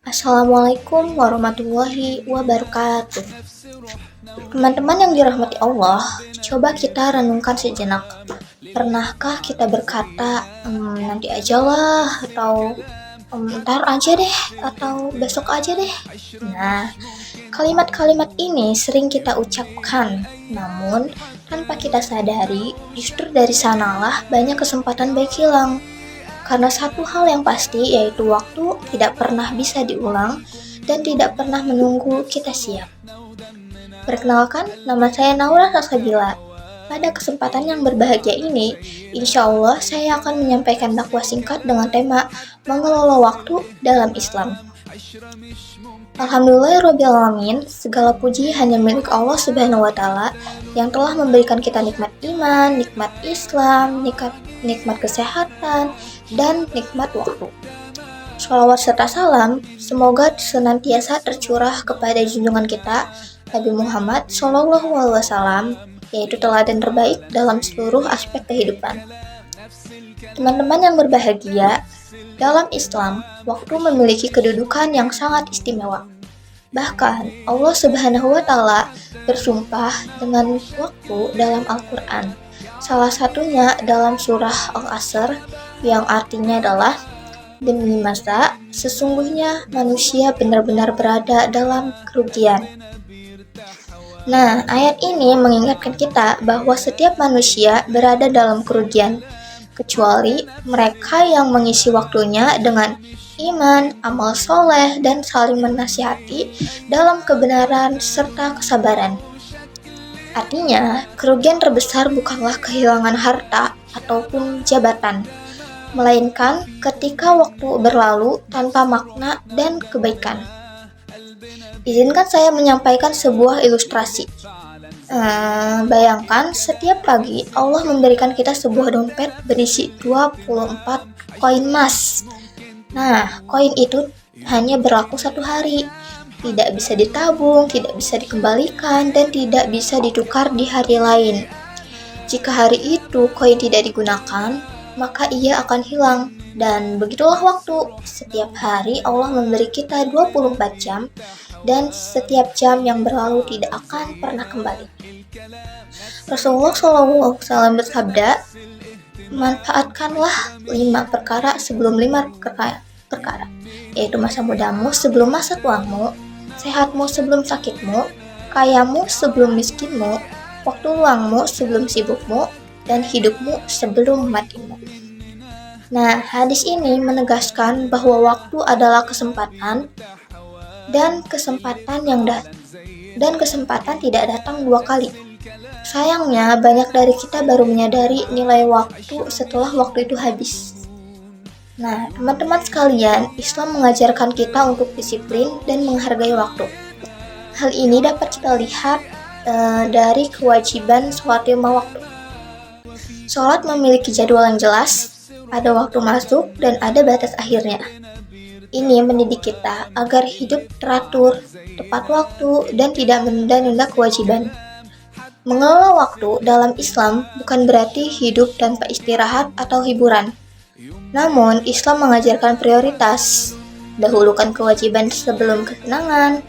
Assalamualaikum warahmatullahi wabarakatuh. Teman-teman yang dirahmati Allah, coba kita renungkan sejenak. Pernahkah kita berkata, nanti aja lah, atau ntar aja deh, atau besok aja deh? Nah, kalimat-kalimat ini sering kita ucapkan, namun tanpa kita sadari, justru dari sanalah banyak kesempatan baik hilang. Karena satu hal yang pasti, yaitu waktu tidak pernah bisa diulang dan tidak pernah menunggu kita siap. Perkenalkan, nama saya Naura Sasabila. Pada kesempatan yang berbahagia ini, insya Allah saya akan menyampaikan dakwah singkat dengan tema mengelola waktu dalam Islam. Alhamdulillahirrabbilalamin, segala puji hanya milik Allah Subhanahu wa Ta'ala yang telah memberikan kita nikmat iman, nikmat Islam, nikmat kesehatan, dan nikmat waktu. Shalawat serta salam semoga senantiasa tercurah kepada junjungan kita Nabi Muhammad SAW, yaitu teladan terbaik dalam seluruh aspek kehidupan. Teman-teman yang berbahagia, dalam Islam, waktu memiliki kedudukan yang sangat istimewa. Bahkan Allah Subhanahu wa Ta'ala bersumpah dengan waktu dalam Al-Quran. Salah satunya dalam surah Al-Asr yang artinya adalah, demi masa, sesungguhnya manusia benar-benar berada dalam kerugian. Nah, ayat ini mengingatkan kita bahwa setiap manusia berada dalam kerugian, kecuali mereka yang mengisi waktunya dengan iman, amal soleh, dan saling menasihati dalam kebenaran serta kesabaran. Artinya, kerugian terbesar bukanlah kehilangan harta ataupun jabatan, melainkan ketika waktu berlalu tanpa makna dan kebaikan. Izinkan saya menyampaikan sebuah ilustrasi. Bayangkan setiap pagi Allah memberikan kita sebuah dompet berisi 24 koin emas. Nah, koin itu hanya berlaku 1 hari. Tidak bisa ditabung, tidak bisa dikembalikan, dan tidak bisa ditukar di hari lain. Jika hari itu koin tidak digunakan, maka ia akan hilang. Dan begitulah waktu. Setiap hari Allah memberi kita 24 jam, dan setiap jam yang berlalu tidak akan pernah kembali. Rasulullah SAW bersabda, manfaatkanlah 5 perkara sebelum 5 perkara, yaitu masa mudamu sebelum masa tuamu, sehatmu sebelum sakitmu, kayamu sebelum miskinmu, waktu luangmu sebelum sibukmu, dan hidupmu sebelum matimu. Nah, hadis ini menegaskan bahwa waktu adalah kesempatan, dan kesempatan tidak datang 2 kali. Sayangnya, banyak dari kita baru menyadari nilai waktu setelah waktu itu habis. Nah, teman-teman sekalian, Islam mengajarkan kita untuk disiplin dan menghargai waktu. Hal ini dapat kita lihat dari kewajiban sholat 5 waktu. Sholat memiliki jadwal yang jelas, ada waktu masuk dan ada batas akhirnya. Ini mendidik kita agar hidup teratur, tepat waktu, dan tidak menunda-nunda kewajiban. Mengelola waktu dalam Islam bukan berarti hidup tanpa istirahat atau hiburan. Namun, Islam mengajarkan prioritas, dahulukan kewajiban sebelum kesenangan,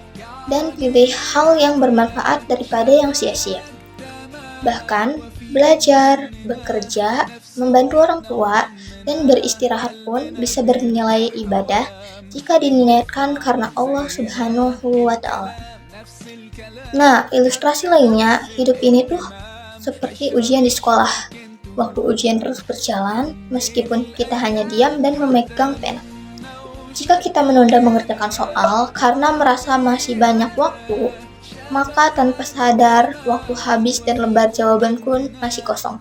dan pilih hal yang bermanfaat daripada yang sia-sia. Bahkan, belajar, bekerja, membantu orang tua, dan beristirahat pun bisa bernilai ibadah jika diniatkan karena Allah Subhanahu wa Ta'ala. Nah, ilustrasi lainnya, hidup ini tuh seperti ujian di sekolah. Waktu ujian terus berjalan, meskipun kita hanya diam dan memegang pena. Jika kita menunda mengerjakan soal karena merasa masih banyak waktu, maka tanpa sadar, waktu habis dan lembar jawaban pun masih kosong.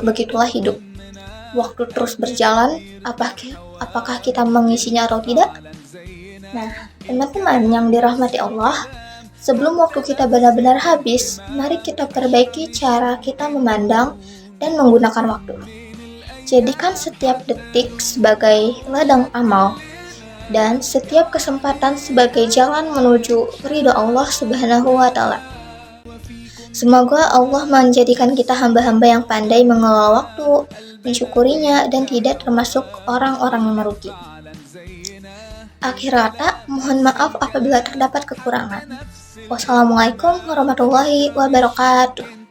Begitulah hidup. Waktu terus berjalan, apakah kita mengisinya atau tidak? Nah, teman-teman yang dirahmati Allah, sebelum waktu kita benar-benar habis, mari kita perbaiki cara kita memandang dan menggunakan waktu. Jadikan setiap detik sebagai ladang amal, dan setiap kesempatan sebagai jalan menuju ridha Allah Subhanahu wa Ta'ala. Semoga Allah menjadikan kita hamba-hamba yang pandai mengelola waktu, mensyukurinya, dan tidak termasuk orang-orang yang merugi. Akhir kata, mohon maaf apabila terdapat kekurangan. Wassalamualaikum warahmatullahi wabarakatuh.